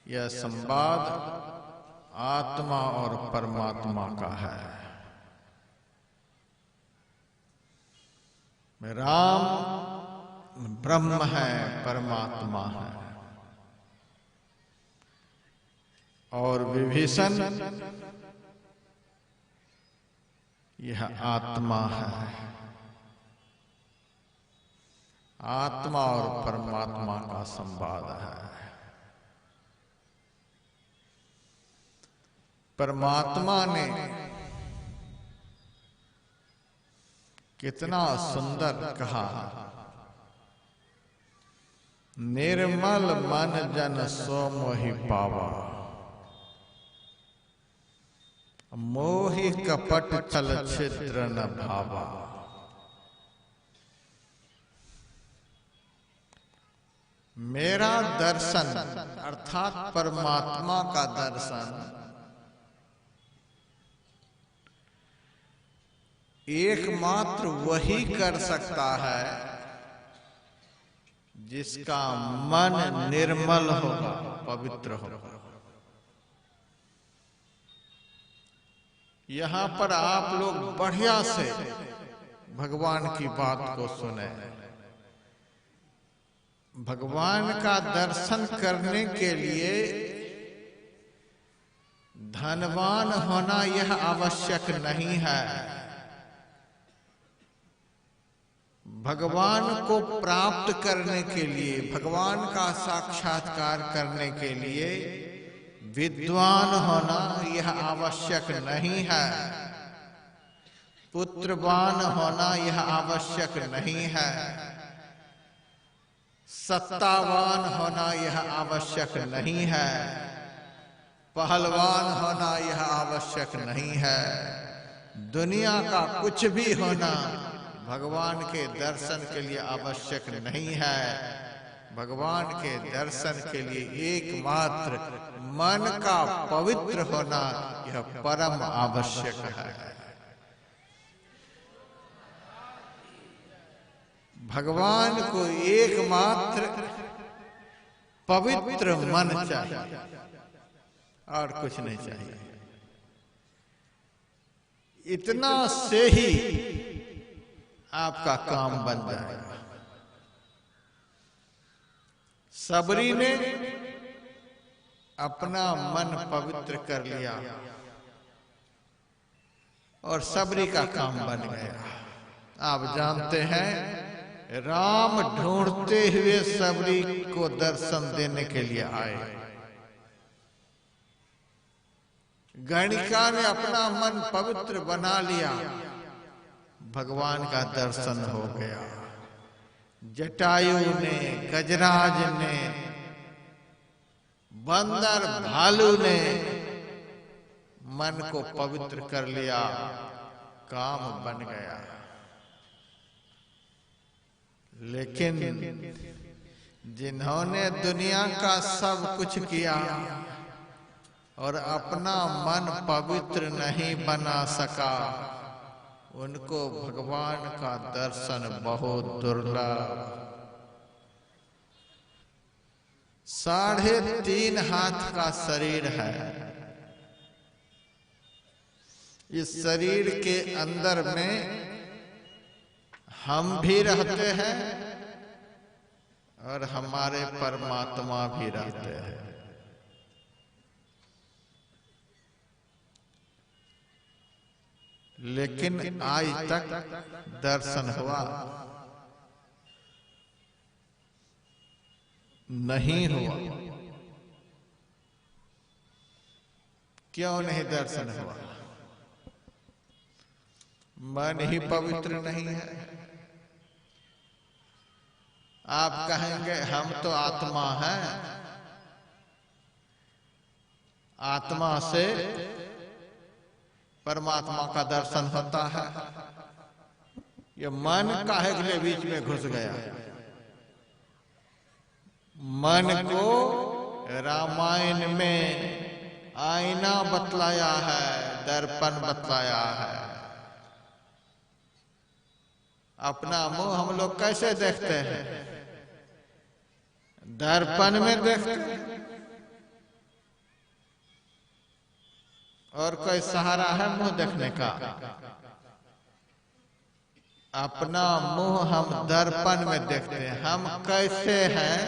यह संवाद आत्मा और परमात्मा का है। राम ब्रह्म है, परमात्मा है, और विभीषण यह आत्मा है। आत्मा और परमात्मा का संवाद है। परमात्मा ने कितना सुंदर कहा, निर्मल मन जन सो मोहि पावा, मोहि कपट छल छिद्र न भावा। मेरा दर्शन अर्थात परमात्मा का दर्शन एकमात्र वही कर सकता है जिसका मन निर्मल होगा, पवित्र होगा। यहां पर आप लोग बढ़िया से भगवान की बात को सुने। भगवान का दर्शन करने के लिए धनवान होना यह आवश्यक नहीं है। भगवान को प्राप्त करने के लिए, भगवान का साक्षात्कार करने के लिए विद्वान होना यह आवश्यक नहीं है। पुत्रवान होना यह आवश्यक नहीं है। सत्तावान होना यह आवश्यक नहीं है। पहलवान होना यह आवश्यक नहीं है। दुनिया का कुछ भी होना भगवान के दर्शन के लिए आवश्यक नहीं है। भगवान के दर्शन के लिए एकमात्र मन का पवित्र होना यह परम आवश्यक है। भगवान को एकमात्र पवित्र मन चाहिए और कुछ नहीं चाहिए। इतना से ही आपका काम बन जाएगा। सबरी ने अपना मन पवित्र कर लिया और सबरी का काम बन गया। आप जानते हैं, राम ढूंढते हुए सबरी को दर्शन देने के लिए आए। गणिका ने अपना मन पवित्र बना लिया, भगवान का दर्शन हो गया। जटायु ने, गजराज ने, बंदर भालू ने मन को पवित्र कर लिया, काम बन गया। लेकिन जिन्होंने दुनिया का सब कुछ किया और अपना मन पवित्र नहीं बना सका, उनको भगवान का दर्शन बहुत दुर्लभ। 3.5 हाथ का शरीर है। इस शरीर के अंदर में हम भी रहते हैं और हमारे परमात्मा भी रहते हैं। लेकिन आज तक दर्शन हुआ नहीं हुआ। क्यों नहीं दर्शन हुआ? मन ही पवित्र नहीं है। आप कहेंगे हम तो आत्मा हैं, आत्मा से परमात्मा का दर्शन होता है। ये मन काहे के लिए बीच में घुस गया? मन को रामायण में आईना बतलाया है, दर्पण बतलाया है। अपना मुंह हम लोग कैसे देखते हैं? दर्पण में देखते हैं। और कोई सहारा है मुंह देखने का? अपना मुंह हम दर्पण में देखते हैं। हम कैसे हैं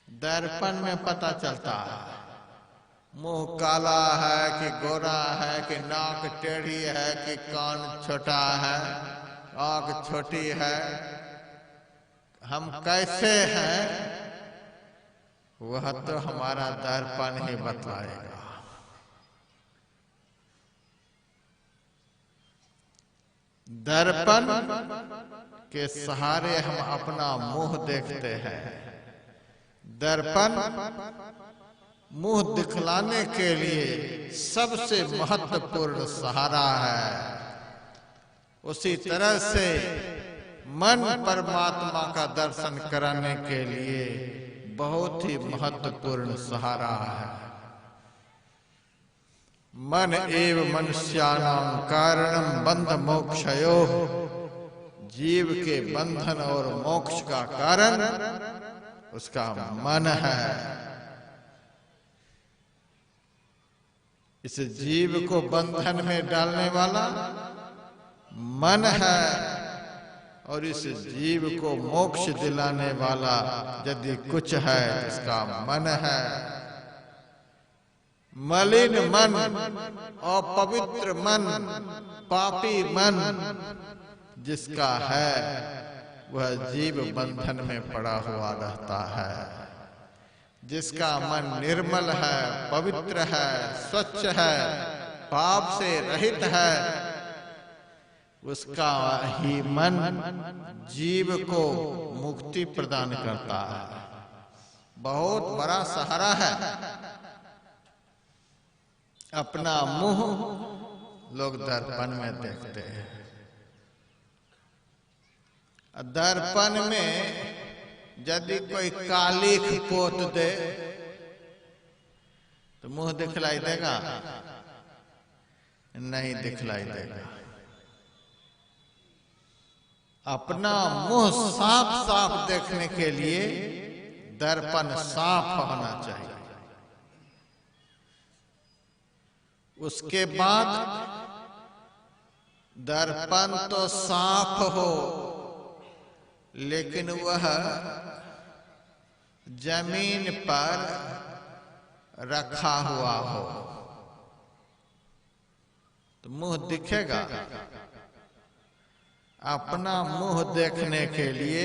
दर्पण में पता चलता है। मुंह काला है कि गोरा है, कि नाक टेढ़ी है, कि कान छोटा है, आंख छोटी है, हम कैसे हैं वह तो हमारा दर्पण ही बतलाएगा। दर्पण के सहारे हम अपना मुंह देखते हैं। दर्पण मुंह दिखलाने के लिए सबसे महत्वपूर्ण सहारा है। उसी तरह से मन परमात्मा का दर्शन कराने के लिए बहुत ही महत्वपूर्ण सहारा है। मन एव मनुष्याणां कारणं बंध मोक्षयोः। जीव के बंधन और मोक्ष का कारण उसका मन है। इस जीव को बंधन में डालने वाला मन है, और इस जीव को मोक्ष दिलाने वाला यदि कुछ है इसका मन है। मलिन मन, अपवित्र मन, पापी मन जिसका है वह जीव बंधन में पड़ा हुआ रहता है। जिसका मन निर्मल है, पवित्र है, स्वच्छ है, पाप से रहित है, उसका ही मन जीव को मुक्ति प्रदान करता है। बहुत बड़ा सहारा है। अपना मुंह लोग दर्पण में देखते हैं। दर्पण में यदि कोई कालिख पोत दे तो मुंह दिखलाई देगा? नहीं दिखलाई देगा। अपना मुंह साफ साफ देखने के लिए दर्पण साफ होना चाहिए। उसके बाद दर्पण तो साफ हो, लेकिन वह जमीन पर रखा हुआ हो तो मुंह दिखेगा। अपना मुंह देखने के लिए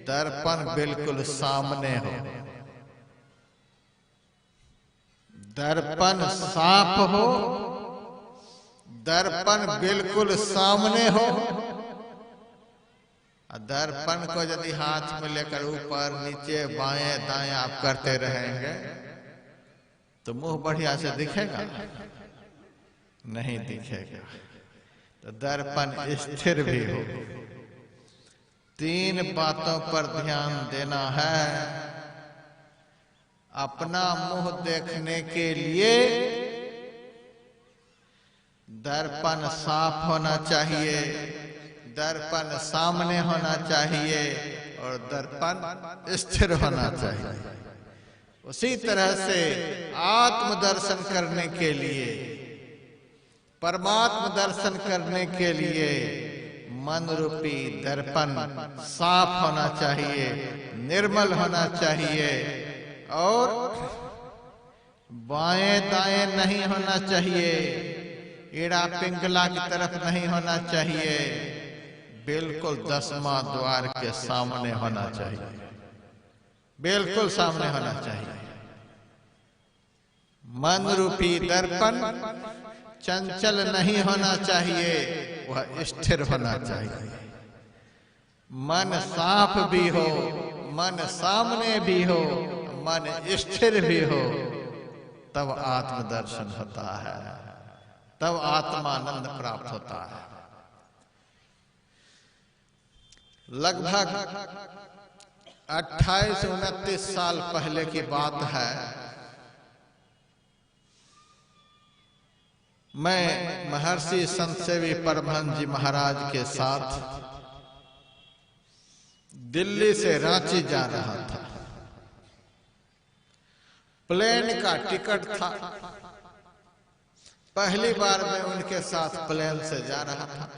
दर्पण बिल्कुल सामने हो, दर्पण साफ हो, दर्पण बिल्कुल सामने हो। दर्पण को यदि हाथ में लेकर ऊपर नीचे बाएं दाएं आप करते रहेंगे तो मुंह बढ़िया से दिखेगा? नहीं दिखेगा। तो दर्पण स्थिर भी हो। 3 बातों पर ध्यान देना है। अपना मुंह देखने के लिए दर्पण साफ होना चाहिए, दर्पण सामने होना चाहिए और दर्पण स्थिर होना चाहिए। उसी तरह से आत्म दर्शन करने के लिए, परमात्म दर्शन करने के लिए मन रूपी दर्पण साफ होना चाहिए, निर्मल होना चाहिए और बाएं दाएं नहीं होना चाहिए, ईड़ा पिंगला की तरफ नहीं होना चाहिए, बिल्कुल 10वां द्वार के सामने होना चाहिए, बिल्कुल सामने होना चाहिए। मन रूपी दर्पण चंचल नहीं होना चाहिए, वह स्थिर होना चाहिए। मन साफ भी हो, मन सामने भी हो, मन स्थिर भी हो, तब आत्मदर्शन होता है, तब आत्मानंद प्राप्त होता है। लगभग 28-29 साल पहले की बात है। मैं महर्षि संतसेवी परमहंस जी महाराज के साथ दिल्ली से रांची जा रहा था। प्लेन का टिकट था पहली बार मैं उनके साथ प्लेन से जा रहा था।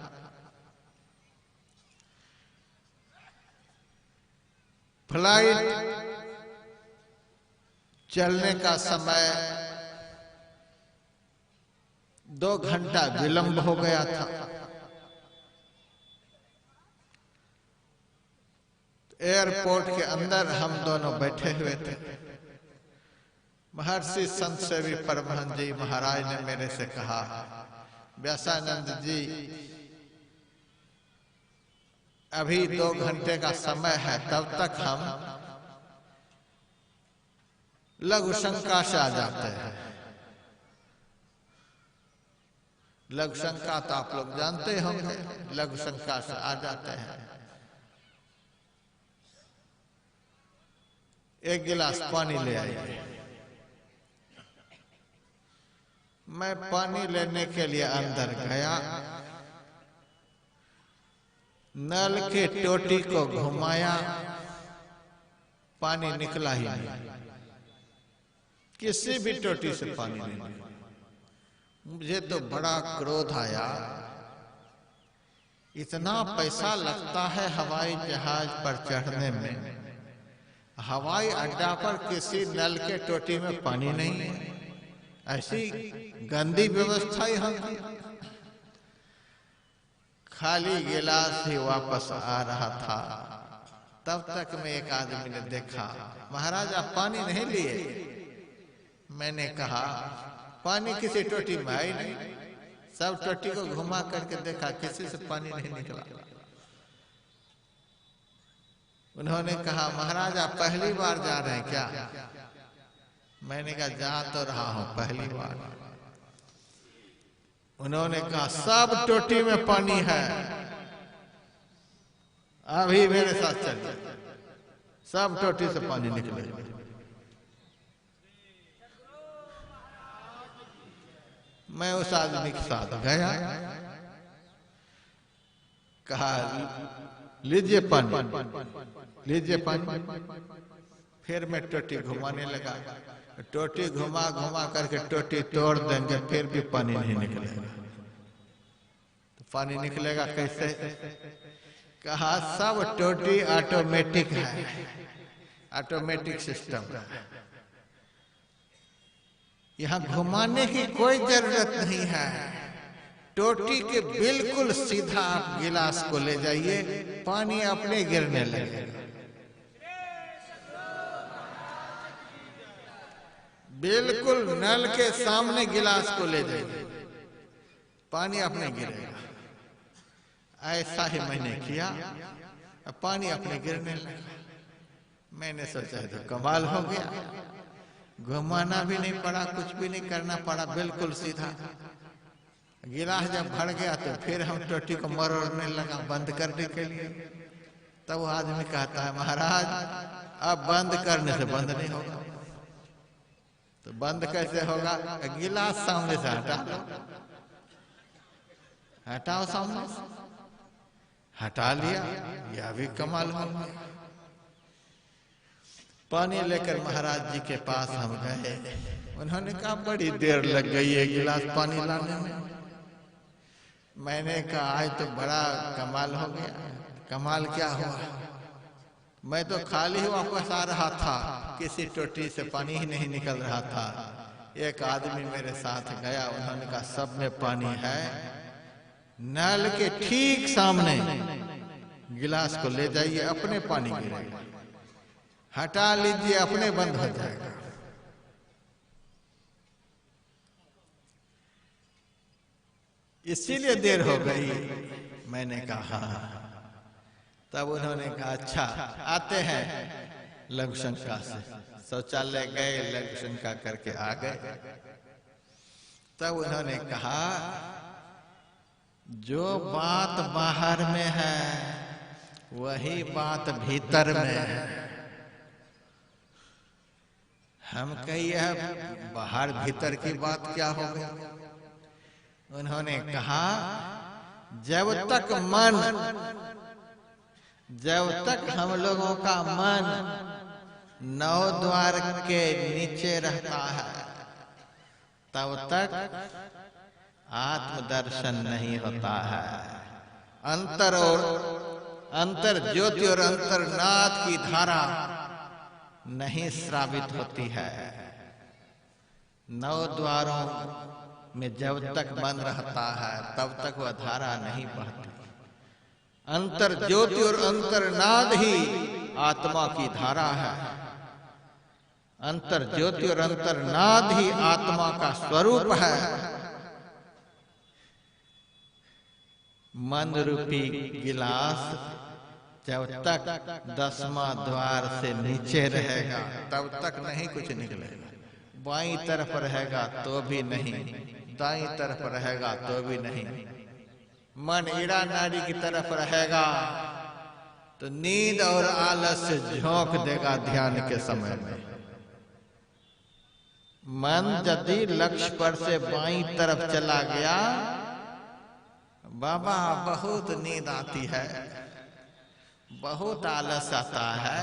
फ्लाइट चलने का समय 2 घंटा विलंब हो गया था। एयरपोर्ट के अंदर हम दोनों बैठे हुए थे। महर्षि संत सेवी परमहंस जी महाराज ने मेरे से कहा, व्यासानंद जी अभी 2 घंटे का समय है, तब तक हम लघु शंका से आ जाते हैं। लघु शंका तो आप लोग जानते होंगे, लघु शंका से आ जाते हैं। एक गिलास पानी ले आइए। मैं पानी लेने के लिए अंदर गया। नल के टोटी को घुमाया, पानी निकला ही नहीं। किसी भी टोटी से पानी नहीं निकला। मुझे तो बड़ा क्रोध आया। इतना पैसा लगता है हवाई जहाज पर चढ़ने में, हवाई अड्डा पर किसी नल के टोटी में पानी नहीं है। ऐसी गंदी व्यवस्था यहाँ की। खाली गिलास ही वापस आ रहा था। तब तक में एक आदमी ने देखा, महाराज आप पानी नहीं लिए? मैंने कहा पानी किसी टोटी में आई नहीं। सब टोटी को घुमा करके देखा, किसी से पानी नहीं निकला। उन्होंने कहा महाराज आप पहली बार जा रहे हैं क्या? मैंने कहा जा तो रहा हूं पहली बार। उन्होंने कहा सब टोटी में पानी है, अभी मेरे साथ चलिए, सब टोटी से पानी निकले। मैं उस आदमी के साथ गया, कहा लीजिए पानी, लीजिए पानी। फिर मैं टोटी घुमाने लगा। टोटी घुमा घुमा करके टोटी तोड़ देंगे, फिर भी पानी नहीं निकलेगा। तो पानी निकलेगा कैसे? कहा सब टोटी ऑटोमेटिक है, ऑटोमेटिक सिस्टम है। यहाँ घुमाने की कोई जरूरत नहीं है। टोटी के बिल्कुल सीधा आप गिलास को ले जाइए, पानी अपने गिरने लगेगा। बिल्कुल नल के सामने गिलास को ले जाइए, पानी अपने गिरेगा। ऐसा ही मैंने किया, पानी अपने गिरने लगा। मैंने सोचा तो कमाल हो गया, घुमाना भी नहीं पड़ा, कुछ भी नहीं करना पड़ा, बिल्कुल सीधा। गिलास जब भर गया तो फिर हम टोटी को मरोड़ने लगा बंद करने के लिए। तब वो आदमी कहता है महाराज अब बंद करने से बंद नहीं होगा। तो बंद कैसे होगा? गिलास सामने से हटा लो, हटाओ सामने से। हटा लिया, यह भी कमाल हो गया। पानी लेकर महाराज जी के पास हम गए। उन्होंने कहा बड़ी देर लग गई है गिलास पानी लाने में। मैंने कहा आज तो बड़ा कमाल हो गया। कमाल क्या हुआ? मैं तो खाली ही वापस आ रहा था, किसी टोटी से पानी ही नहीं निकल रहा था। एक आदमी मेरे साथ गया, उन्होंने कहा सब में पानी है, नल के ठीक सामने गिलास को ले जाइए, अपने पानी गिरेगा। हटा लीजिए, अपने बंद हो जाएगा। इसीलिए देर हो गई। मैंने कहा हाँ। तब उन्होंने कहा अच्छा आते हैं लघु शंका से। शौचालय गए, लघु शंका करके आ गए। तब उन्होंने कहा जो बात बाहर में है वही बात भीतर में है। हम कहिए बाहर भीतर की बात क्या होगी? उन्होंने कहा जब तक हम लोगों का मन 9 द्वार के नीचे रहता है तब तक आत्मदर्शन नहीं होता है। अंतर ज्योति और अंतर्नाद की धारा नहीं स्रावित होती है। 9 द्वारों में जब तक बंद रहता है तब तक वह धारा नहीं बहती। अंतर ज्योति और अंतर्नाद ही आत्मा की धारा है। अंतर ज्योति और अंतर्नाद ही आत्मा का स्वरूप है। मन रूपी गिलास जब तक 10वां द्वार से नीचे रहेगा तब तक नहीं कुछ निकलेगा। बाईं तरफ रहेगा तो भी नहीं, दाईं तरफ रहेगा तो भी नहीं। मन ईड़ा नाड़ी की तरफ रहेगा तो नींद और आलस्य झोंक देगा ध्यान के समय में। मन यदि लक्ष्य पर से बाईं तरफ चला गया, बाबा बहुत नींद आती है, बहुत आलस आता है।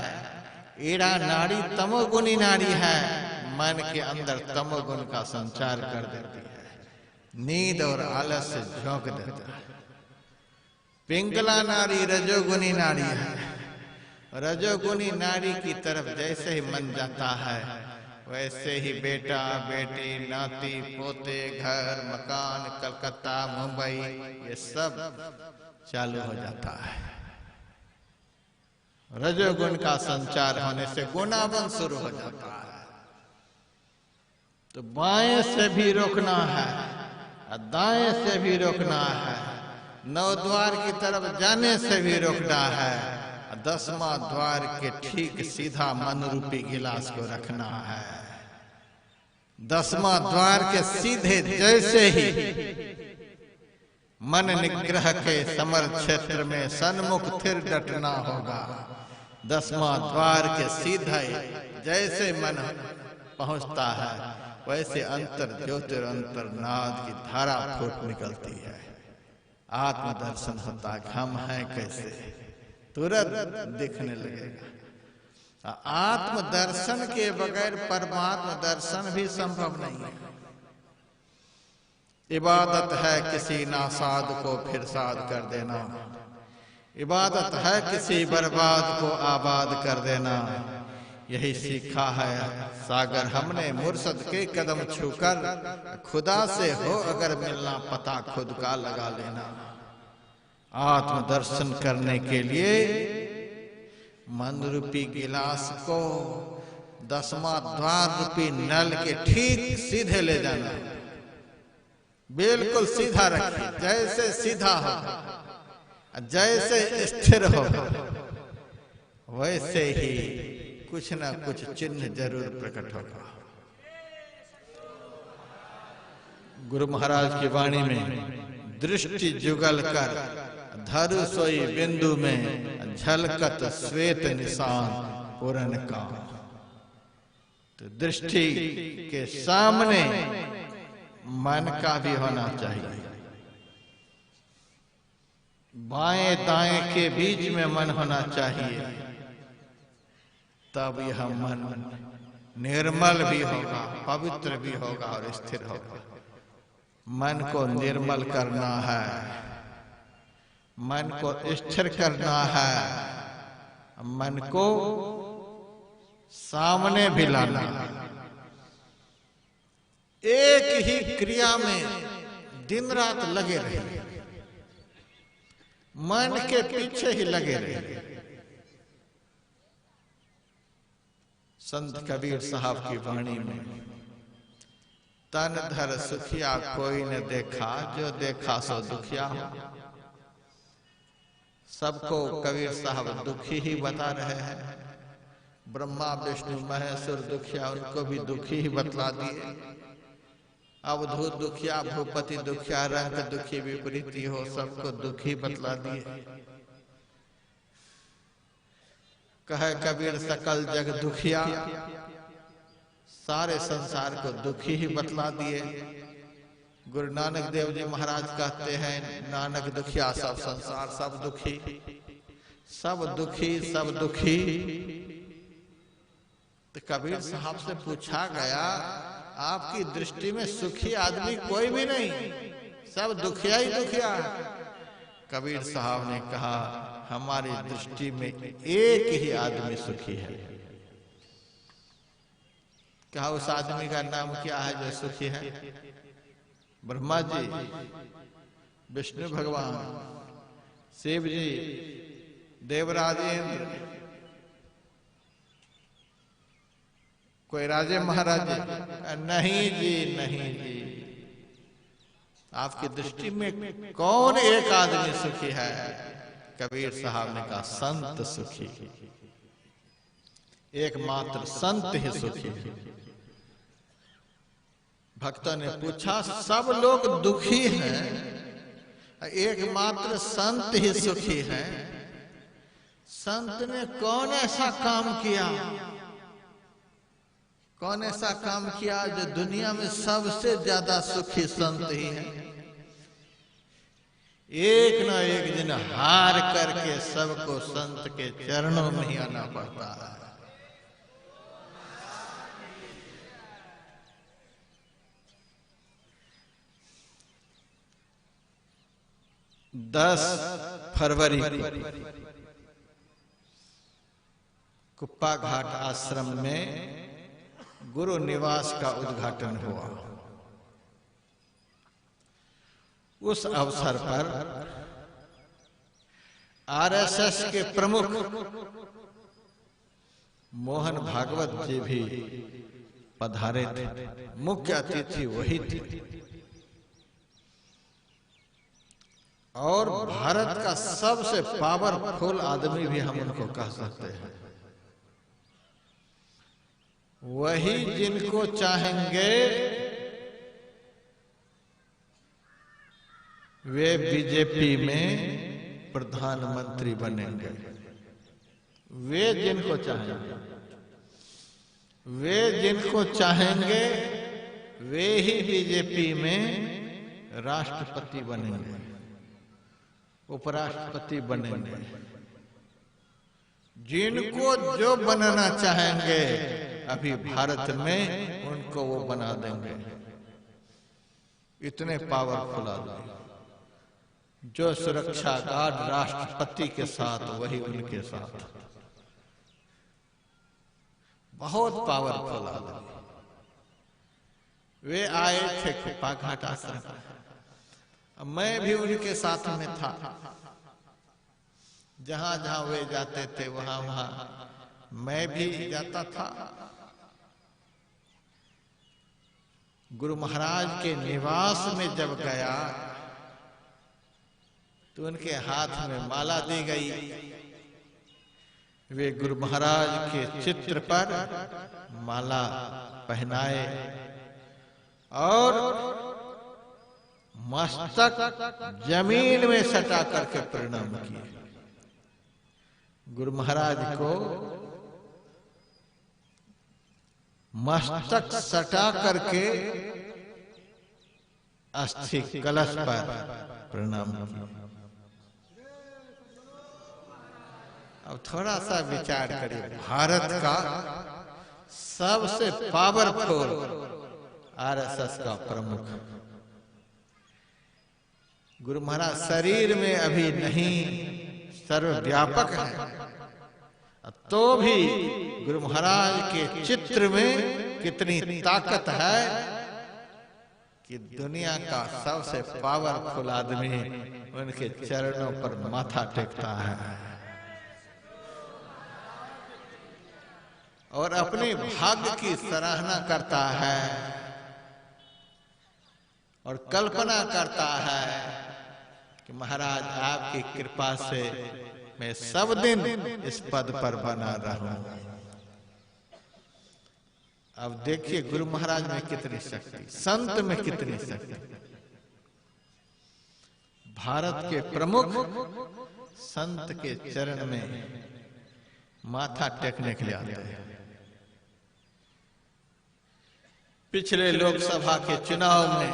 ईड़ा नाड़ी तमोगुणी नाड़ी है, मन के अंदर तमोगुण का संचार कर देती है, नींद और आलस से झोंक देता है। पिंगला नाड़ी रजोगुणी नाड़ी है। रजोगुणी नाड़ी की तरफ जैसे ही मन जाता है वैसे ही बेटा बेटी नाती पोते घर मकान कलकत्ता मुंबई ये सब चालू हो जाता है। रजोगुण का संचार होने से गुणावन शुरू हो जाता है। तो बाएं से भी रोकना है, दाएं से भी रोकना है, 9 द्वार की तरफ जाने से भी रोकना है, 10वां द्वार के ठीक सीधा मन रूपी गिलास को रखना है। 10वां द्वार के सीधे जैसे ही मन निग्रह के समर क्षेत्र में सन्मुख थिर डटना होगा। 10वां द्वार के सीधे जैसे मन पहुंचता है वैसे अंतर ज्योति और अंतर्नाद की धारा फूट निकलती है। आत्मदर्शन होता है। हम हैं कैसे तुरंत दिखने लगेगा। आत्मदर्शन के बगैर परमात्मा दर्शन भी संभव नहीं है। इबादत है किसी नासाद को फिर साध कर देना, इबादत है किसी बर्बाद को आबाद कर देना। यही सीखा है सागर हमने मुर्शद के कदम छूकर, खुदा से हो अगर मिलना पता खुद का लगा लेना। आत्मदर्शन करने के लिए मन रूपी गिलास को 10वां द्वार रूपी नल के ठीक सीधे ले जाना, बिल्कुल सीधा रखिए। जैसे सीधा हो, जैसे स्थिर हो, वैसे ही कुछ ना कुछ चिन्ह जरूर प्रकट होगा। गुरु महाराज की वाणी में दृष्टि जुगल कर धरु सोई बिंदु में झलकत श्वेत निशान पूरन का। तो दृष्टि के सामने मन का भी होना चाहिए, बाएं दाएं के बीच में मन होना चाहिए। तब यह मन निर्मल भी होगा, पवित्र भी होगा और स्थिर होगा। मन को निर्मल करना है, मन को स्थिर करना है, मन को सामने भी लाना है। एक ही क्रिया में दिन रात लगे रहे, मन के पीछे ही लगे रहे। संत कबीर साहब की वाणी में तन धर सुखिया कोई न देखा, जो देखा सो दुखिया। सबको कबीर साहब दुखी ही बता रहे हैं। ब्रह्मा विष्णु महेश्वर दुखिया, उनको भी दुखी ही बतला दिए। अवधूत दुखिया, भूपति दुखिया, रंग दुखी, विपरीति हो, सबको दुखी बतला दिए। कहे कबीर सकल जग दुखिया, सारे संसार को दुखी ही बतला दिए। गुरु नानक देव जी महाराज कहते हैं, नानक दुखिया सब संसार सब दुखी, सब दुखी सब दुखी। तो कबीर साहब से पूछा गया, आपकी दृष्टि में सुखी आदमी कोई भी नहीं, सब दुखिया ही दुखिया है। कबीर साहब ने कहा हमारी दृष्टि में एक ही आदमी सुखी है। कहा उस आदमी का नाम क्या है जो सुखी है? ब्रह्मा जी, विष्णु भगवान, शिव जी, देवराजेंद्र, कोई राजे महाराजे? नहीं जी, नहीं जी। आपकी दृष्टि में कौन एक आदमी सुखी है? कबीर साहब ने कहा संत सुखी, एकमात्र संत ही सुखी है। भक्तों ने पूछा सब लोग दुखी हैं, एकमात्र संत ही सुखी है। संत ने कौन ऐसा काम किया, कौन ऐसा काम किया जो दुनिया में सबसे ज्यादा सुखी संत ही है? एक ना एक दिन हार करके सबको संत के चरणों में ही आना पड़ता है। 10 फरवरी कुप्पा घाट आश्रम में गुरु निवास का उद्घाटन हुआ। उस अवसर पर आरएसएस के प्रमुख मोहन भागवत जी भी पधारे थे। मुख्य अतिथि वही थे और भारत का सबसे पावरफुल आदमी भी हम उनको कह सकते हैं। वही जिनको चाहेंगे वे बीजेपी में प्रधानमंत्री बनेंगे। वे जिनको चाहेंगे, वे जिनको चाहेंगे वे ही बीजेपी में राष्ट्रपति बनेंगे, उपराष्ट्रपति बनेंगे। जिनको जो बनना चाहेंगे अभी भारत में उनको वो बना देंगे। इतने पावरफुल आदमी, जो सुरक्षा गार्ड राष्ट्रपति के साथ वही उनके साथ। बहुत पावरफुल आदमी। वे आए थे कुप्पा घाट आश्रम। मैं भी उनके साथ में था। जहां जहां वे जाते थे वहां वहां मैं भी जाता था। गुरु महाराज के निवास में जब गया तो उनके हाथ में माला दी गई। वे गुरु महाराज के चित्र पर माला पहनाए और मस्तक जमीन में सटा करके प्रणाम किए। गुरु महाराज को मस्तक सटा करके अस्थि कलश पर प्रणाम किया। अब थोड़ा सा विचार करिए, भारत का सबसे पावरफुल आरएसएस का प्रमुख गुरु महाराज शरीर में अभी नहीं सर्वव्यापक है, तो भी गुरु महाराज के चित्र में कितनी ताकत है कि दुनिया का सबसे पावरफुल आदमी उनके चरणों पर माथा टेकता है और अपने भाग्य की सराहना करता है और कल्पना करता है कि महाराज आपकी कृपा से मैं सब दिन इस पद पर बना रहूं। अब देखिए गुरु महाराज में कितनी शक्ति, संत में कितनी शक्ति। भारत के प्रमुख संत के चरण में माथा टेकने के लिए आते हैं। पिछले लोकसभा के चुनाव में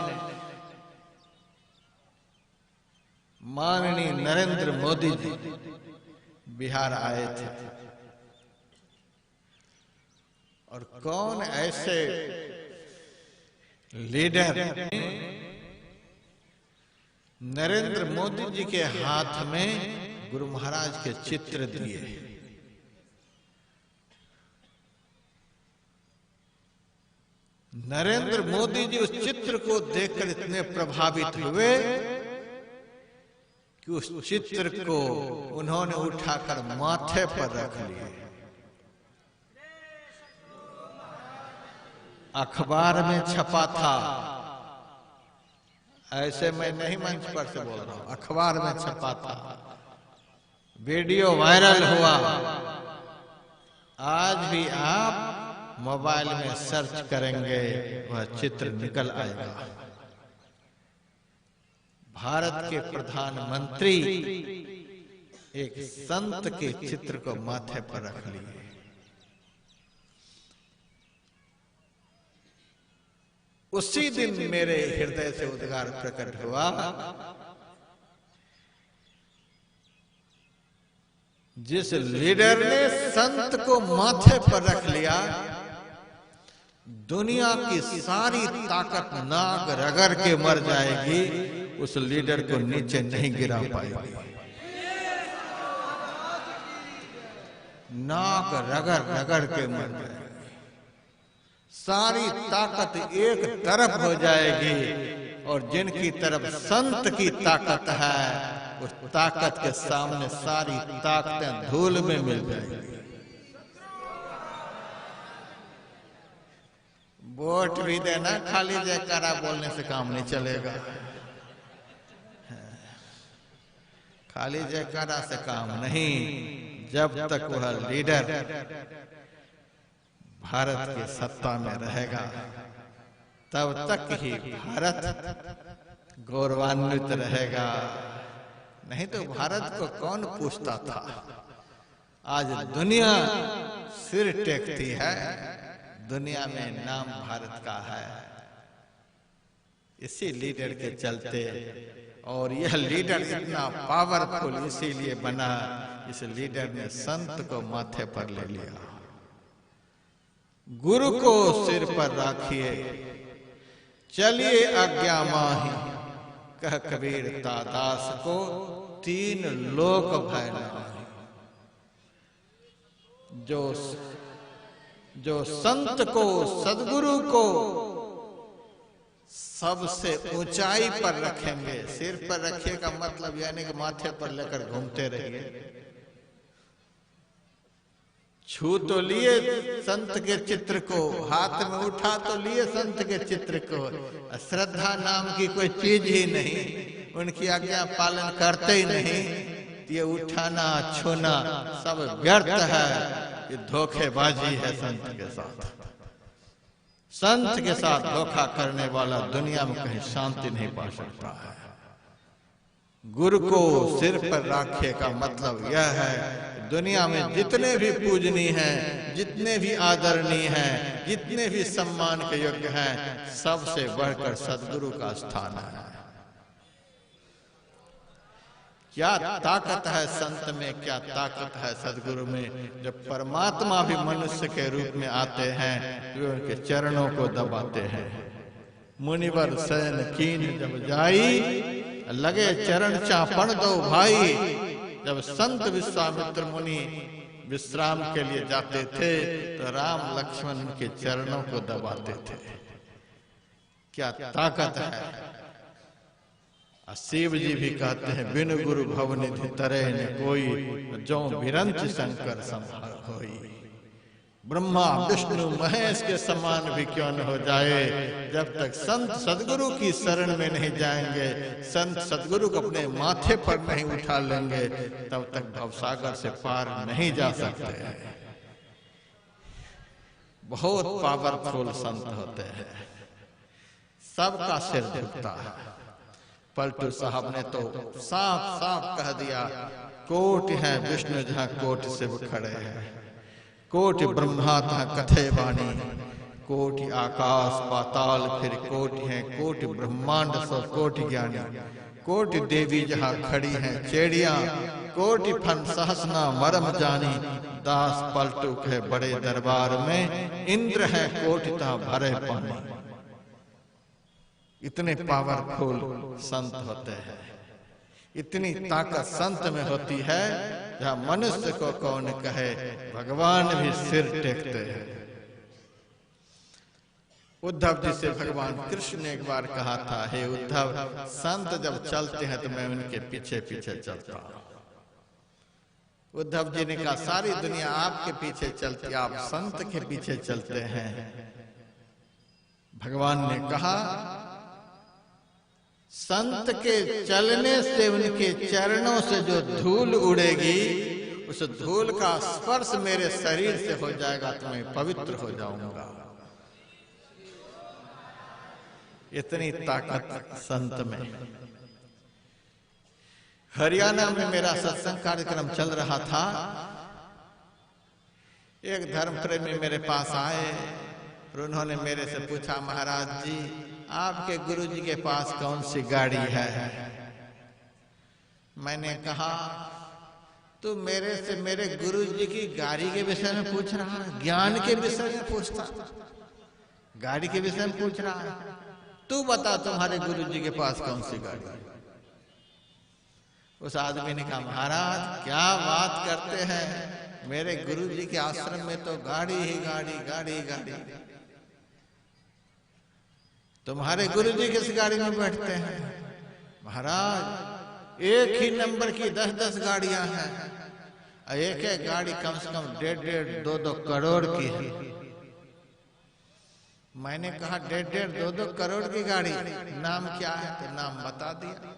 माननीय नरेंद्र मोदी जी बिहार आए थे और कौन ऐसे लीडर नरेंद्र मोदी जी के हाथ में गुरु महाराज के चित्र दिए। नरेंद्र मोदी जी उस चित्र को देखकर इतने प्रभावित हुए कि उस चित्र को उन्होंने उठाकर माथे पर रख लिए। अखबार में छपा था, ऐसे मैं नहीं मंच पर से बोल रहा हूं, अखबार में छपा था, वीडियो वायरल हुआ। आज भी आप मोबाइल में सर्च करेंगे वह चित्र निकल आएगा। भारत के प्रधानमंत्री एक संत के चित्र को माथे पर रख लिए। उसी दिन मेरे हृदय से उद्गार प्रकट हुआ, जिस लीडर ने संत को माथे पर रख लिया, दुनिया की सारी ताकत नाक रगड़ के मर जाएगी, उस लीडर को नीचे नहीं गिरा पाएगी। नाक रगड़ रगड़ के मर जाएगी, सारी ताकत एक तरफ हो जाएगी, और जिनकी तरफ संत की ताकत है, उस ताकत के सामने सारी ताकतें धूल में मिल जाएंगी। वोट भी देना, खाली जयकारा बोलने से काम नहीं चलेगा। खाली जयकारा से काम नहीं, जब तक वह लीडर भारत की सत्ता में रहेगा, तब तक ही भारत गौरवान्वित रहेगा। नहीं तो भारत को कौन पूछता था। आज दुनिया सिर टेकती है, दुनिया में नाम भारत का है, इसी लीडर के चलते। और यह लीडर इतना पावरफुल इसीलिए बना, इस लीडर ने संत को माथे पर ले लिया। गुरु को सिर पर राखिए, चलिए आज्ञा माही, कह कबीर दास को तीन लोक भय नाहि। जो संत को, सदगुरु को सबसे ऊंचाई पर रखेंगे, सिर पर रखिए का मतलब यानी कि माथे पर लेकर घूमते रहिए। छू तो लिए संत के चित्र को, हाथ में उठा तो लिए संत के चित्र को, श्रद्धा नाम की कोई चीज ही नहीं, उनकी आज्ञा पालन करते ही नहीं, ये उठाना छूना सब व्यर्थ है, ये धोखेबाजी है संत के साथ। संत के साथ धोखा करने वाला दुनिया में कहीं शांति नहीं पा सकता है। गुरु को सिर पर राखे का मतलब यह है, दुनिया में जितने भी पूजनीय हैं, जितने भी आदरणीय हैं, जितने भी सम्मान के योग्य हैं, सबसे बढ़कर सदगुरु का स्थान है। क्या ताकत है संत में, क्या ताकत है सदगुरु में। जब परमात्मा भी मनुष्य के रूप में आते हैं, तो उनके चरणों को दबाते हैं। मुनिवर शयन कीन जब जाई, लगे चरण चापण दो भाई। जब संत विश्वामित्र मुनि विश्राम के लिए जाते थे, तो राम लक्ष्मण उनके चरणों को दबाते थे। क्या ताकत है। शिव जी भी कहते हैं, बिन गुरु भवनिधि तरह न कोई, जो बिरंच शंकर संभार होई। ब्रह्मा विष्णु महेश के समान भी क्यों न हो जाए, जब तक संत सदगुरु की शरण में नहीं जाएंगे, संत सदगुरु को अपने माथे पर नहीं उठा लेंगे, तब तक भवसागर से पार नहीं जा सकते हैं। बहुत पावरफुल संत होते हैं, सबका सिर झुकता है। पलटू साहब ने तो साफ साफ कह दिया, कोटि है विष्णु जहां कोटि शिव खड़े हैं, कोटि ब्रह्मा तहां कथे वाणी, कोटि आकाश पाताल फिर कोटि हैं, कोटि ब्रह्मांड सब कोटि ज्ञानी, कोटि देवी जहां खड़ी हैं चेड़ियां, कोटि फन सहसना मरम जानी। दास पलटू के बड़े दरबार में इंद्र है कोटि तहां भरे पानी। इतने पावरफुल संत होते हैं, इतनी ताकत संत में होती है जहां मनुष्य को कौन कहे, भगवान भी सिर टेकते हैं। उद्धव जी से भगवान कृष्ण ने एक बार कहा था, हे उद्धव, संत जब चलते हैं तो मैं उनके पीछे पीछे चलता हूं। उद्धव जी ने कहा, सारी दुनिया आपके पीछे चलती, आप संत के पीछे चलते हैं। भगवान ने कहा, संत के चलने से उनके चरणों से जो धूल उड़ेगी, उस धूल का स्पर्श मेरे शरीर से हो जाएगा तो मैं पवित्र हो जाऊंगा। इतनी ताकत संत में। हरियाणा में मेरा सत्संग कार्यक्रम चल रहा था। एक धर्म प्रेमी मेरे पास आए और उन्होंने मेरे से पूछा, महाराज जी, आपके गुरुजी के पास कौन सी गाड़ी है? मैंने कहा, तू मेरे से मेरे गुरुजी की गाड़ी के विषय में पूछ रहा है? ज्ञान के विषय में पूछता, गाड़ी के विषय में पूछ रहा है? तू बता, तुम्हारे गुरुजी के पास कौन सी गाड़ी है? उस आदमी ने कहा, महाराज क्या बात करते हैं, मेरे गुरुजी के आश्रम में तो गाड़ी ही गाड़ी, गाड़ी ही गाड़ी। तुम्हारे गुरुजी किस गाड़ी में बैठते हैं? महाराज एक ही नंबर की 10-10 गाड़ियां हैं, एक एक गाड़ी कम से कम 1.5, 2-2 करोड़ की है। मैंने कहा, 1.5, 2-2 करोड़ की गाड़ी, नाम क्या है? तो नाम बता दिया।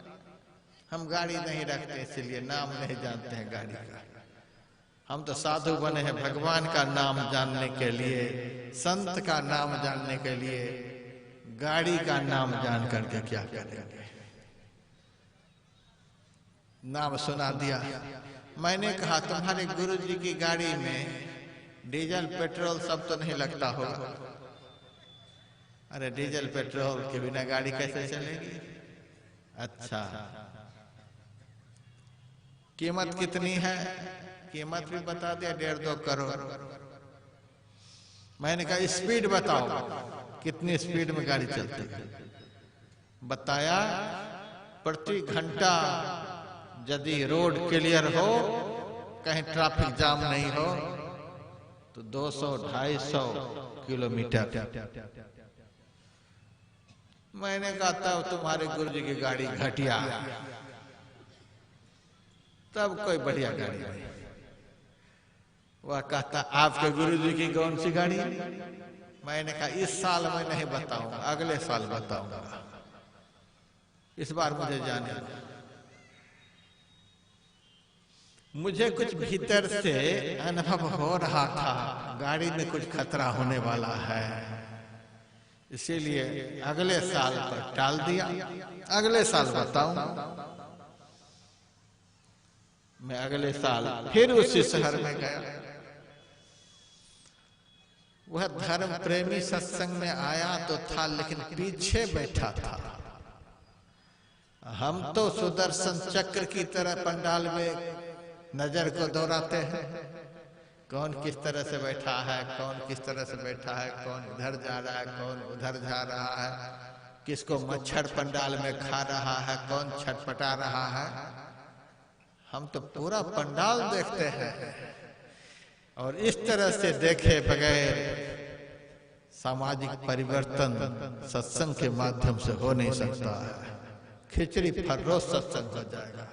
हम गाड़ी नहीं रखते, इसलिए नाम नहीं जानते हैं गाड़ी का। हम तो साधु बने हैं भगवान का नाम जानने के लिए, संत का नाम जानने के लिए। गाड़ी का नाम जान करके क्या करेंगे? नाम सुना दिया। मैंने कहा, तुम्हारे गुरुजी की गाड़ी में डीजल पेट्रोल सब तो नहीं लगता होगा? अरे डीजल पेट्रोल के बिना गाड़ी कैसे चलेगी? अच्छा, कीमत कितनी है? कीमत भी बता दिया, 1.5-2 करोड़। मैंने कहा, स्पीड बताओ, कितनी स्पीड में गाड़ी चलती है? बताया, प्रति घंटा यदि रोड क्लियर हो, कहीं ट्रैफिक जाम नहीं हो, तो 200-250 किलोमीटर। मैंने कहा, तब तुम्हारे गुरुजी की गाड़ी घटिया, तब कोई बढ़िया गाड़ी नहीं। वह कहता, आपके गुरुजी की कौन सी गाड़ी? मैंने कहा, इस साल मैं नहीं बताऊंगा, अगले साल बताऊंगा, इस बार मुझे जाने दो। मुझे कुछ भीतर से अनुभव हो रहा था, गाड़ी में कुछ खतरा होने वाला है, इसीलिए अगले साल पर टाल दिया। अगले साल बताऊंगा। मैं अगले साल फिर उसी शहर में गया। वह धर्म प्रेमी सत्संग में आया तो था, लेकिन पीछे बैठा था। हम तो सुदर्शन चक्र की तरह पंडाल में नजर को दौड़ाते हैं, कौन किस तरह से बैठा है, कौन किस तरह से बैठा है, कौन इधर जा रहा है, कौन उधर जा रहा है, किसको मच्छर पंडाल में खा रहा है, कौन छटपटा रहा है। हम तो पूरा पंडाल देखते हैं, और इस तरह से देखे बगैर सामाजिक परिवर्तन सत्संग के माध्यम से हो नहीं सकता है। खिचड़ी फर्रोश सत्संग हो जाएगा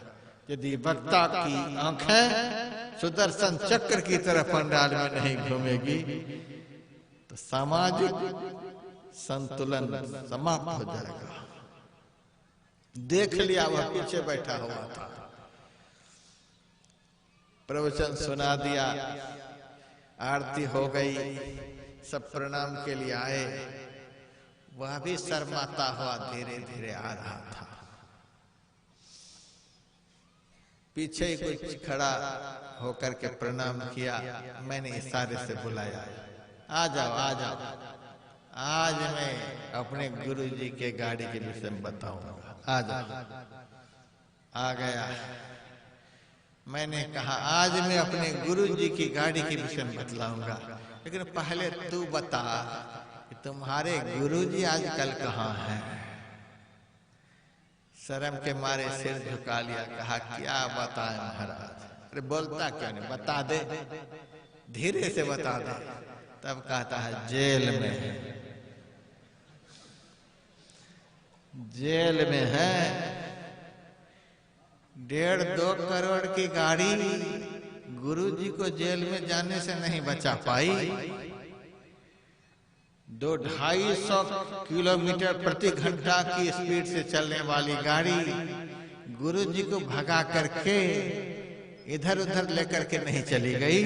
यदि वक्ता की आंखें सुदर्शन चक्र की तरह पंडाल में नहीं घूमेगी, तो सामाजिक संतुलन समाप्त हो जाएगा। देख लिया, वह पीछे बैठा हुआ था, प्रवचन सुना दिया, आरती हो गई, सब प्रणाम के लिए आए। वह भी शर्माता हुआ धीरे धीरे आ रहा था। पीछे ही कुछ खड़ा होकर के प्रणाम किया। मैंने इशारे से बुलाया, आ जाओ आ जाओ, आज मैं अपने गुरुजी के गाड़ी के विषय में बताऊंगा, आ जाओ। आ गया। मैंने कहा, आज मैं अपने गुरुजी की गाड़ी के विषय में बतलाऊंगा, लेकिन पहले तू बता कि तुम्हारे गुरुजी आजकल कहाँ हैं? शर्म के मारे सिर झुका लिया, कहा क्या बताएं महाराज। अरे बोलता क्यों नहीं, बता दे, धीरे से बता दे। तब कहता है जेल में है, जेल में है। 1.5-2 करोड़ की गाड़ी गुरुजी को जेल में जाने से नहीं बचा पाई। 200-250 किलोमीटर प्रति घंटा की स्पीड से चलने वाली गाड़ी गुरुजी को भगा करके इधर उधर लेकर के नहीं चली गई।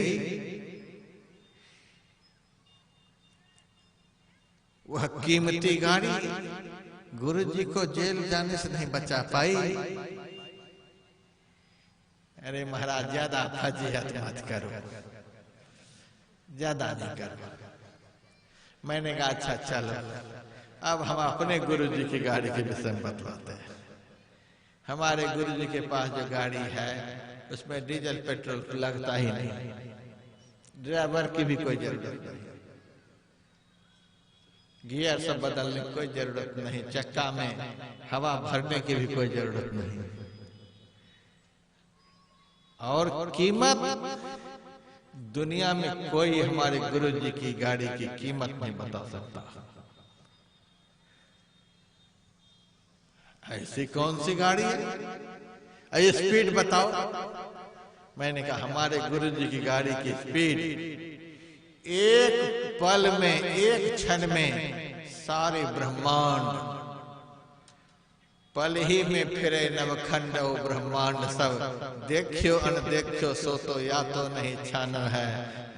वह कीमती गाड़ी गुरुजी को जेल जाने से नहीं बचा पाई। अरे महाराज ज्यादा फजीहत मत करो, ज्यादा नहीं करो। मैंने कहा अच्छा चलो, अब हम अपने गुरुजी की गाड़ी के विषय में बतलाते हैं। हमारे गुरुजी के पास जो गाड़ी है उसमें डीजल पेट्रोल लगता ही नहीं, ड्राइवर की भी कोई जरूरत नहीं, गियर सब बदलने की कोई जरूरत नहीं, चक्का में हवा भरने की भी कोई जरूरत नहीं। और कीमत दुनिया में कोई हमारे गुरुजी की गाड़ी की कीमत नहीं बता सकता। ऐसी कौन सी गाड़ी है, स्पीड बताओ। मैंने कहा हमारे गुरुजी की गाड़ी की स्पीड एक पल में, एक क्षण में सारे ब्रह्मांड पल ही में फिरे नवखंड ब्रह्मांड सब। देखियो अनदेखियो सो तो या तो नहीं छान है,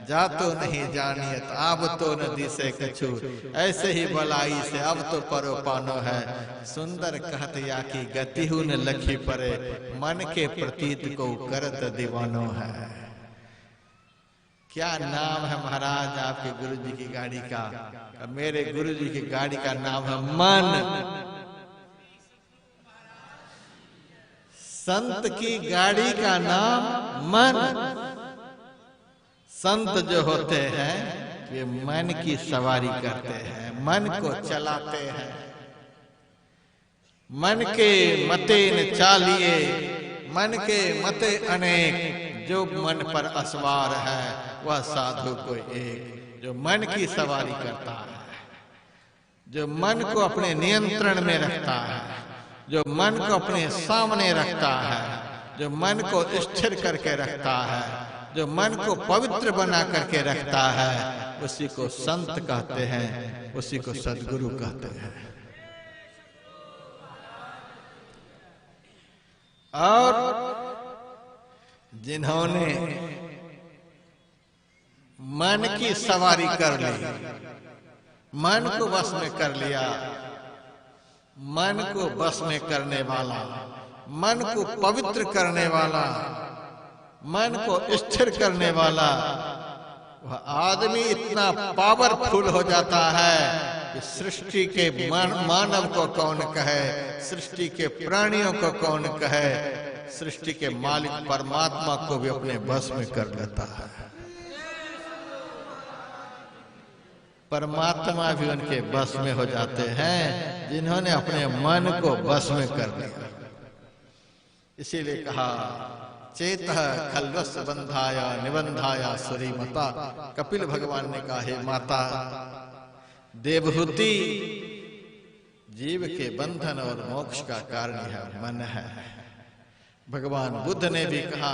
जा तो नहीं जानियत अब तो नदी से कछु, ऐसे ही बलाई से अब तो परो पानो है। सुंदर कहत या की गति हु न लखी परे, मन के प्रतीत को करत दीवानो है। क्या नाम है महाराज आपके गुरुजी की गाड़ी का? मेरे गुरुजी की गाड़ी का नाम है मन। संत की गाड़ी का नाम मन। संत जो होते हैं वे मन की सवारी करते हैं, मन को चलाते हैं। मन के मते न चालिए, मन के मते अनेक, जो मन पर असवार है वह साधु को एक। जो मन की सवारी करता है, जो मन को अपने नियंत्रण में रखता है, जो मन को अपने सामने रखता है, जो मन को स्थिर करके रखता है, जो मन को पवित्र बना करके रखता है, उसी को संत कहते हैं, उसी को सद्गुरु कहते हैं। और जिन्होंने मन की सवारी कर ली, मन को वश में कर लिया, मन को बस में करने वाला, मन को पवित्र करने वाला, मन को स्थिर करने वाला, वह आदमी इतना पावरफुल हो जाता है कि सृष्टि के मानव को कौन कहे, सृष्टि के प्राणियों को कौन कहे, सृष्टि के मालिक परमात्मा को भी अपने बस में कर लेता है। परमात्मा भी उनके बस में हो जाते हैं जिन्होंने अपने मन को बस में कर लिया। इसीलिए कहा चेतः खल्वस् बंधाया निबंधाया सुरी मता। कपिल भगवान ने कहा हे माता, देवहूति जीव के बंधन और मोक्ष का कारण है मन है। भगवान बुद्ध ने भी कहा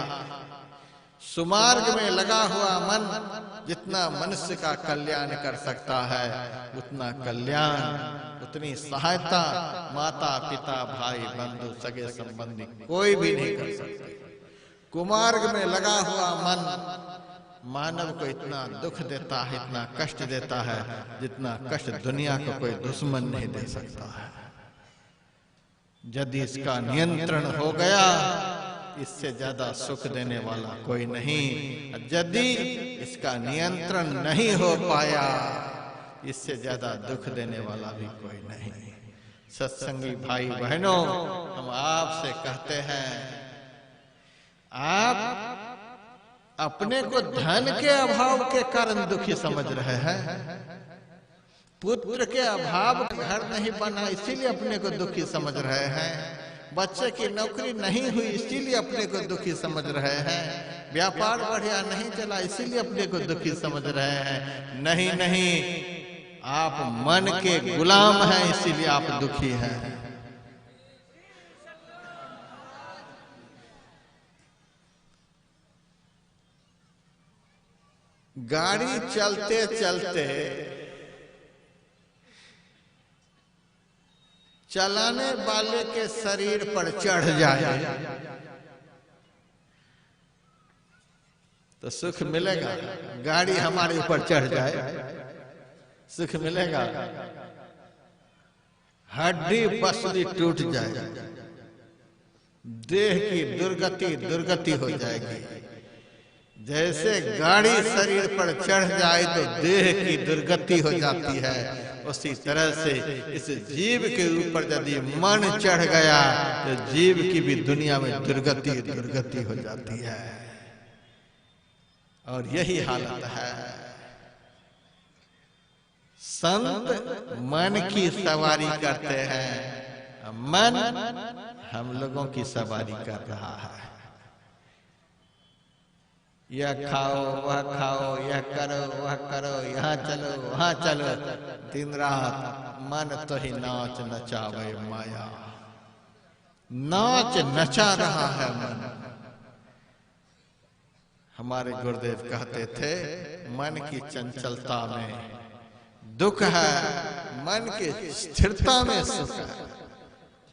सुमार्ग में लगा हुआ मन जितना मनुष्य का कल्याण कर सकता है, उतना कल्याण, उतनी सहायता माता पिता भाई बंधु सगे संबंधी कोई भी नहीं कर सकते। कुमार्ग में लगा हुआ मन मानव को इतना दुख देता है, इतना कष्ट देता है, जितना कष्ट दुनिया को कोई दुश्मन नहीं दे सकता है। यदि इसका नियंत्रण हो गया, इससे ज्यादा सुख देने वाला कोई नहीं। यदि इसका नियंत्रण नहीं हो पाया, इससे ज्यादा दुख देने वाला भी कोई नहीं। सत्संगी भाई बहनों, हम आपसे कहते हैं, आप अपने को धन के अभाव के कारण दुखी समझ रहे हैं। पुत्र के अभाव घर नहीं बना इसीलिए अपने को दुखी समझ रहे हैं। बच्चे की नौकरी नहीं हुई इसीलिए अपने को दुखी समझ रहे हैं, व्यापार बढ़िया नहीं चला इसीलिए अपने को दुखी समझ रहे हैं। नहीं नहीं, आप मन के गुलाम हैं इसीलिए आप दुखी हैं। गाड़ी चलते चलते चलाने वाले के शरीर पर चढ़ जाए तो सुख मिलेगा? गाड़ी हमारे ऊपर चढ़ जाए सुख मिलेगा? हड्डी पसली टूट जाए, देह की दुर्गति हो जाएगी। जैसे गाड़ी शरीर पर चढ़ जाए तो देह की दुर्गति हो जाती है, उसी तरह से इस जीव के ऊपर यदि मन चढ़ गया तो जीव की भी दुनिया में दुर्गति हो जाती है। और यही हालत है। संत मन की सवारी करते हैं, मन हम लोगों की सवारी कर रहा है। यह खाओ वह खाओ, यह करो वह करो, यहाँ चलो वहां चलो, दिन रात मन तो ही नाच नचावे माया। नाच नचा रहा है मन। हमारे गुरुदेव कहते थे मन की चंचलता में दुख है, मन की स्थिरता में सुख है।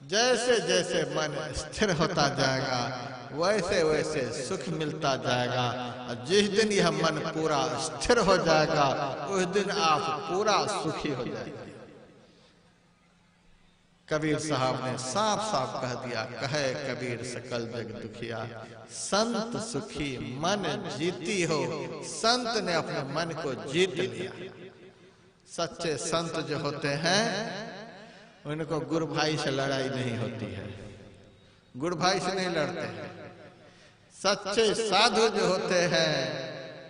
जैसे जैसे मन स्थिर होता जाएगा वैसे वैसे सुख मिलता जाएगा। और जिस दिन यह मन पूरा स्थिर हो जाएगा उस दिन आप पूरा सुखी हो जाएंगे। कबीर साहब ने साफ साफ कह दिया, कहे कबीर सकल जग दुखिया, संत सुखी मन जीती हो। संत ने अपने मन को जीत लिया। सच्चे संत जो होते हैं उनको गुरु भाई से लड़ाई नहीं होती है, गुरु भाई से नहीं लड़ते हैं। सच्चे साधु जो होते हैं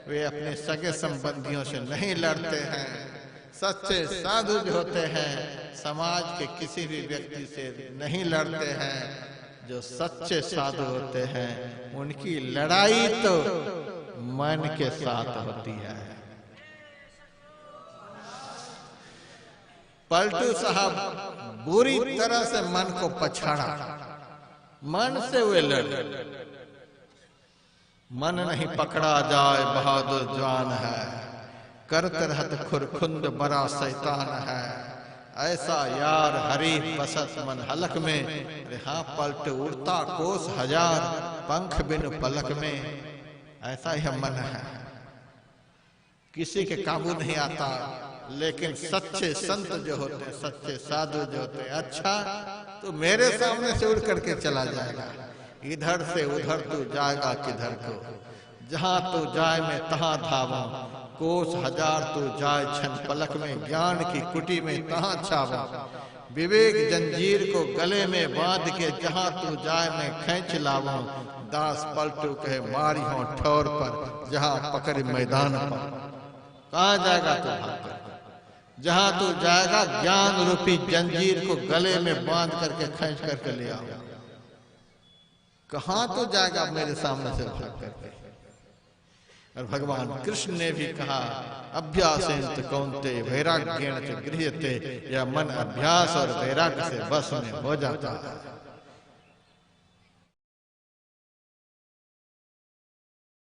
वे अपने सगे संबंधियों से नहीं लड़ते हैं। सच्चे साधु जो होते हैं समाज के किसी भी व्यक्ति से नहीं लड़ते हैं। जो सच्चे साधु होते हैं उनकी लड़ाई तो मन के साथ होती है। पलटू साहब बुरी तरह से मन को पछाड़ा, मन से वे लड़े। मन नहीं पकड़ा जाए बहादुर जवान है, करते रहत खुरखुंद बड़ा शैतान है। ऐसा यार हरी बसत मन हलक में, हाँ पलट उड़ता कोस हजार, पंख बिन पलक में। ऐसा ही मन है, किसी के काबू नहीं आता। लेकिन सच्चे संत जो होते हैं, सच्चे साधु जो होते हैं, अच्छा तो मेरे सामने से उड़ करके चला जाएगा, इधर से उधर तू जाएगा किधर को, जहां तू जाए मैं तहां धावा, कोस हजार तू जाए छन पलक में, ज्ञान की कुटी में तहां छावा। विवेक जंजीर को गले में बांध के जहां तू जाए मैं खींच लावा। दास पलटू कहे मारी हो ठौर पर, जहां पकड़ मैदान पर। कहां जाएगा तू भाग? जहां तू जाएगा ज्ञान रूपी जंजीर को गले में बांध करके खींच करके ले आओ। कहां तो जाएगा मेरे सामने से भाग करके? और भगवान कृष्ण ने भी कहा अभ्यासेन कौन्ते वैराग्येण च गृह्यते, यह मन अभ्यास और वैराग्य से बस में हो जाता है।